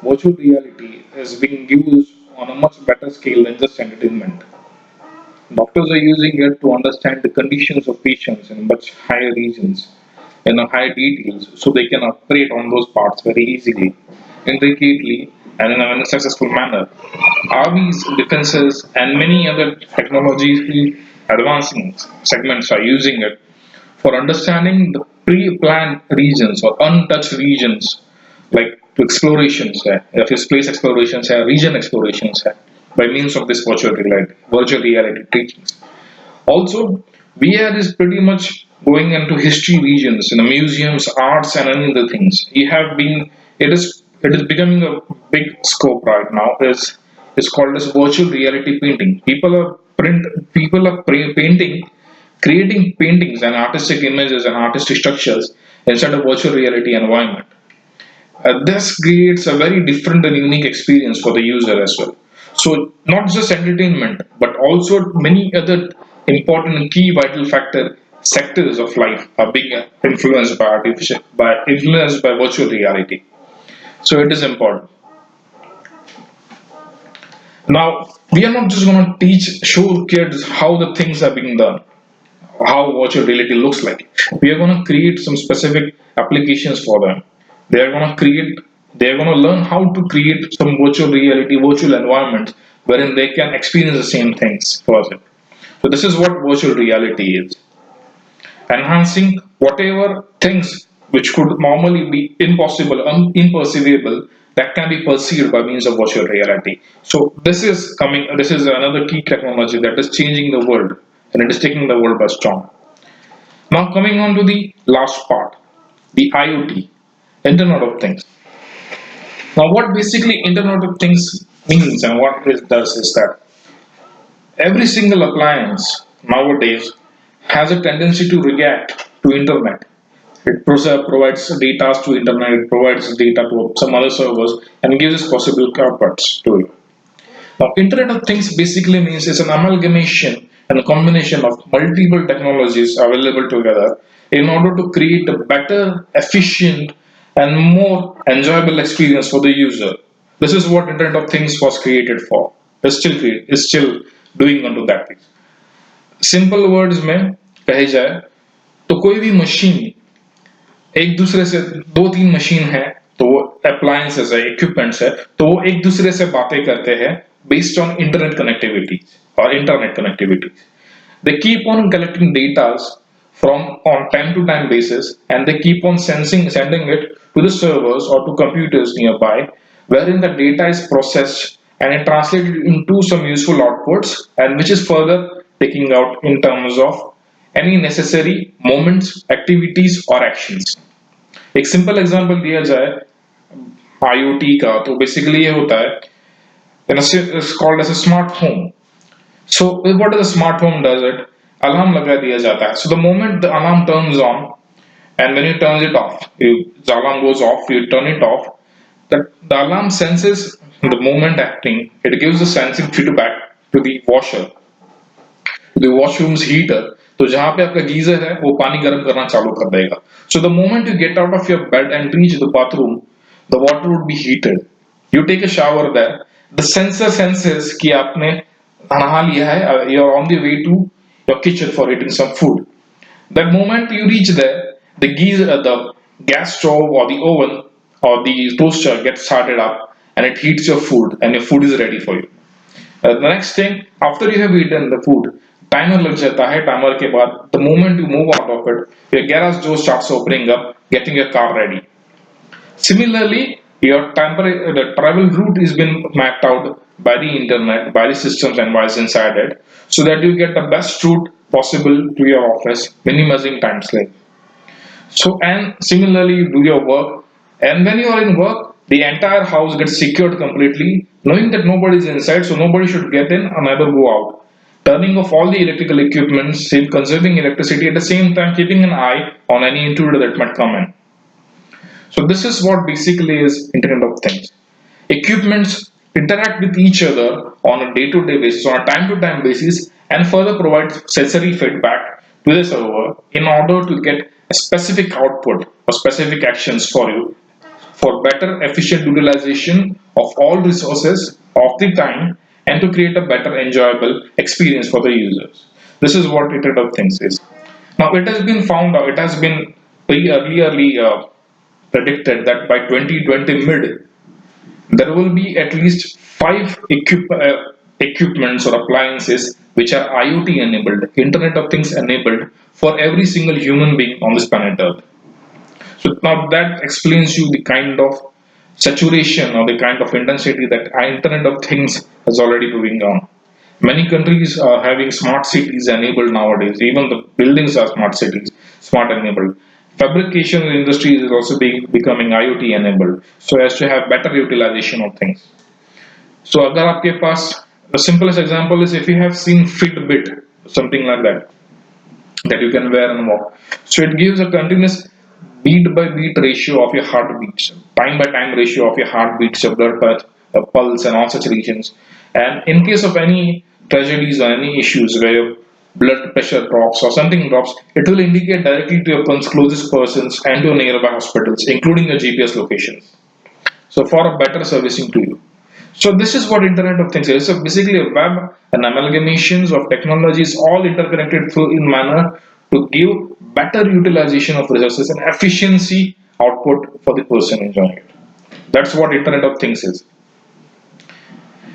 virtual reality is being used on a much better scale than just entertainment. Doctors are using it to understand the conditions of patients in much higher regions, in a higher details, so they can operate on those parts very easily, intricately, and in a very successful manner. Armies, defenses, and many other technologically advancing segments are using it for understanding the pre-planned regions or untouched regions, like to explorations, if it's space explorations, region explorations, by means of this virtual reality teachings. Also, VR is pretty much going into history regions, museums, arts, and any other things. You have been, it is becoming a big scope right now. It's called as virtual reality painting. People are painting, creating paintings and artistic images and artistic structures inside a virtual reality environment. This creates a very different and unique experience for the user as well. So, not just entertainment, but also many other important and key vital factor sectors of life are being influenced by virtual reality. So, it is important. Now, we are not just going to show kids how the things are being done, how virtual reality looks like. We are going to create some specific applications for them. They are going to learn how to create some virtual reality, virtual environments wherein they can experience the same things for it. So this is what virtual reality is. Enhancing whatever things which could normally be impossible, imperceivable, that can be perceived by means of virtual reality. So this is another key technology that is changing the world and it is taking the world by storm. Now coming on to the last part, the IoT, Internet of Things. Now what basically Internet of Things means and what it does is that every single appliance nowadays has a tendency to react to internet. It provides data to internet, it provides data to some other servers and gives us possible outputs to it. Now, Internet of Things basically means it's an amalgamation and a combination of multiple technologies available together in order to create a better, efficient, and more enjoyable experience for the user. This is what Internet of Things was created for. It's still doing onto that piece. Simple words में कहे जाए तो कोई भी machine एक दूसरे से दो तीन मशीन है तो वो अप्लायंसेस है इक्विपमेंट्स है तो वो एक दूसरे से बातें करते हैं based on internet connectivity or internet connectivity. They keep on collecting data from on time to time basis and they keep on sending it to the servers or to computers nearby wherein the data is processed and it translated into some useful outputs and which is further taking out in terms of any necessary moments, activities or actions. एक simple example दिया जाए IoT का तो basically ये होता है it's called as a smart home. So what the smart home does it? Alarm लगा दिया जाता है. So the moment the alarm turns on and when you turn it off, the alarm goes off, you turn it off. The alarm senses the moment acting. It gives the sensing feedback to the washer, to the washroom's heater. तो जहाँ पे आपका geyser है वो पानी गर्म करना चालू कर देगा. So the moment you get out of your bed and reach the bathroom, the water would be heated. You take a shower there. The sensor senses कि आपने नहा लिया है. You're on the way to your kitchen for eating some food. That moment you reach there, the gas stove or the oven or the toaster gets started up and it heats your food and your food is ready for you. The next thing, after you have eaten the food, timer लग जाता है. Timer के बाद, the moment you move out of it, your garage door starts opening up, getting your car ready. Similarly, the travel route is been mapped out by the internet, by the systems and wires inside it, so that you get the best route possible to your office, minimizing time slave. So, and similarly, you do your work, and when you are in work, the entire house gets secured completely, knowing that nobody is inside, so nobody should get in or neither go out. Turning off all the electrical equipment, conserving electricity at the same time, keeping an eye on any intruder that might come in. So this is what basically is Internet of Things. Equipments interact with each other on a day-to-day basis, on a time-to-time basis, and further provide sensory feedback to the server in order to get a specific output or specific actions for better efficient utilization of all resources of the time and to create a better enjoyable experience for the users. This is what Internet of Things is. Now it has been found out, it has been early predicted that by 2020 mid there will be at least five equipments or appliances which are IoT enabled, Internet of Things enabled for every single human being on this planet Earth. So now that explains you the kind of saturation or the kind of intensity that Internet of Things is already moving on. Many countries are having smart cities enabled nowadays. Even the buildings are smart cities, smart enabled. Fabrication industry is also becoming IoT enabled, so as to have better utilization of things. So अगर आपके पास the simplest example is if you have seen Fitbit, something like that you can wear and walk. So it gives a continuous beat by beat ratio of your heartbeats, time by time ratio of your heartbeats, your blood pulse, and all such regions. And in case of any tragedies or any issues where your blood pressure drops or something drops, it will indicate directly to your closest persons and to your nearby hospitals, including your GPS locations. So for a better servicing to you. So this is what Internet of Things is. So basically a web and amalgamations of technologies all interconnected through in manner to give better utilization of resources and efficiency output for the person enjoying it. That's what Internet of Things is.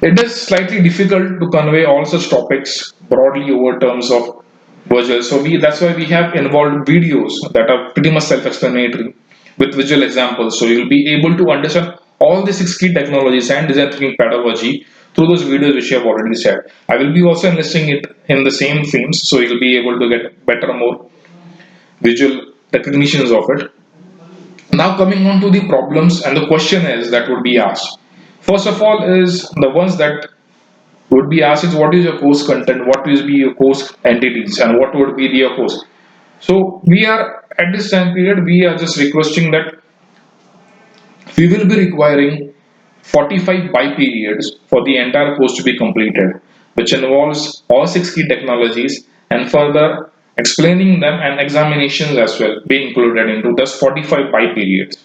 It is slightly difficult to convey all such topics broadly over terms of visuals. So that's why we have involved videos that are pretty much self-explanatory with visual examples. So you'll be able to understand all the six key technologies and design thinking pedagogy through those videos which I have already said. I will be also enlisting it in the same themes, so you'll be able to get better, more visual recognitions of it. Now coming on to the problems and the question is that would be asked. First of all is the ones that would be asked is what is your course content, what will be your course entities, and what would be your course. So we are at this time period we are just requesting that we will be requiring 45 by periods for the entire course to be completed, which involves all six key technologies and further explaining them and examinations as well be included into this 45 by periods.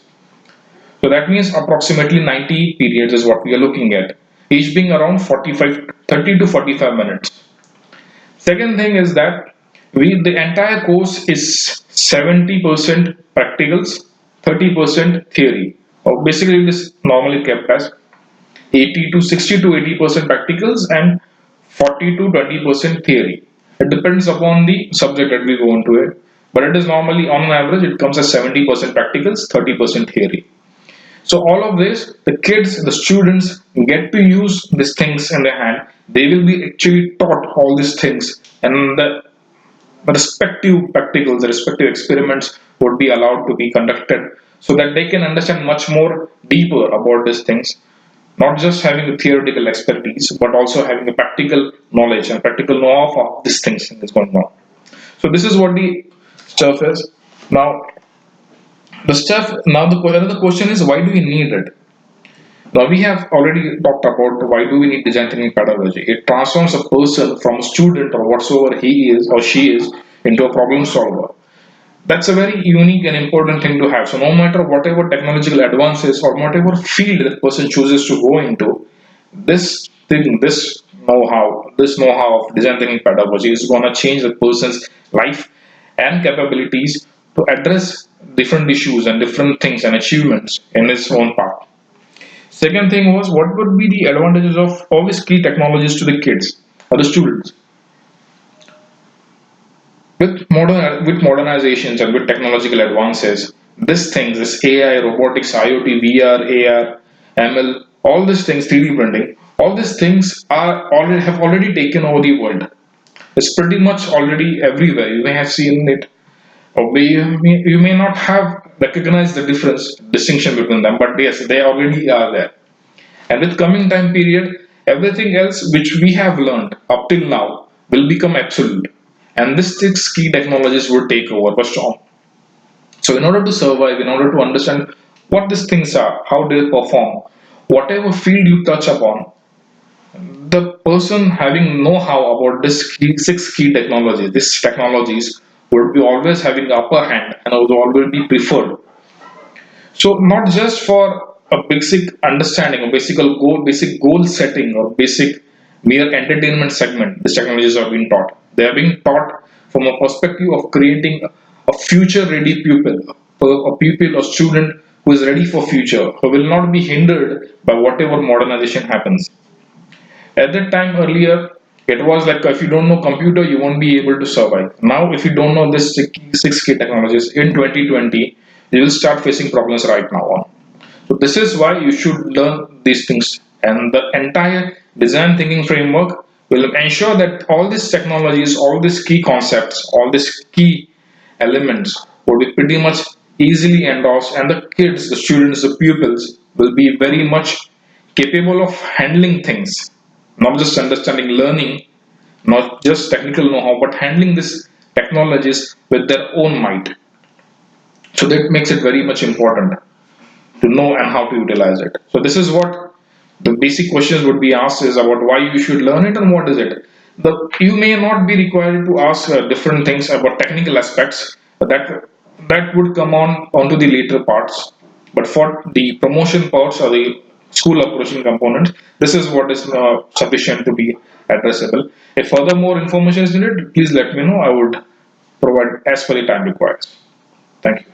So that means approximately 90 periods is what we are looking at, each being around 45, 30 to 45 minutes. Second thing is that the entire course is 70% practicals, 30% theory. Or basically, it is normally kept as 80 to 60 to 80% practicals and 40 to 20% theory. It depends upon the subject that we go into it, but it is normally on an average it comes as 70% practicals, 30% theory. So all of this, the kids, the students get to use these things in their hand. They will be actually taught all these things, and the respective practicals, the respective experiments would be allowed to be conducted so that they can understand much more deeper about these things. Not just having a theoretical expertise, but also having a practical knowledge and practical know-how of these things that is going on. So this is what the stuff is. Now the stuff. Now the another question is why do we need it? Now we have already talked about why do we need design thinking pedagogy. It transforms a person from a student or whatsoever he is or she is into a problem solver. That's a very unique and important thing to have. So no matter whatever technological advances or whatever field that person chooses to go into, this thing, this know-how of design thinking pedagogy is gonna change the person's life and capabilities to address different issues and different things and achievements in his own path. Second thing was what would be the advantages of all these key technologies to the kids or the students. With modernizations and with technological advances, these things, this AI, robotics, IoT, VR, AR, ML, all these things, 3D printing, all these things are already have already taken over the world. It's pretty much already everywhere. You may have seen it, or you may not have recognized the difference, distinction between them, but yes, they already are there. And with coming time period, everything else which we have learned up till now will become absolute. And these six key technologies will take over for strong. So in order to survive, in order to understand what these things are, how they perform, whatever field you touch upon, the person having know-how about six key technologies, these technologies would be always having the upper hand and would always be preferred. So not just for a basic understanding or basic goal setting or basic mere entertainment segment, these technologies are being taught. They are being taught from a perspective of creating a future ready pupil, a pupil or student who is ready for future, who will not be hindered by whatever modernization happens. At that time earlier, it was like if you don't know computer, you won't be able to survive. Now, if you don't know this six key technologies in 2020, you will start facing problems right now on. So this is why you should learn these things, and the entire design thinking framework will ensure that all these technologies, all these key concepts, all these key elements will be pretty much easily endorsed, and the kids, the students, the pupils will be very much capable of handling things, not just understanding, learning, not just technical know-how, but handling these technologies with their own might. So that makes it very much important to know and how to utilize it. So this is what the basic questions would be asked is about why you should learn it and what is it. You may not be required to ask different things about technical aspects, but that would come on onto the later parts. But for the promotion parts or the school approaching components, this is what is sufficient to be addressable. If further more information is needed, please let me know. I would provide as per the time requires. Thank you.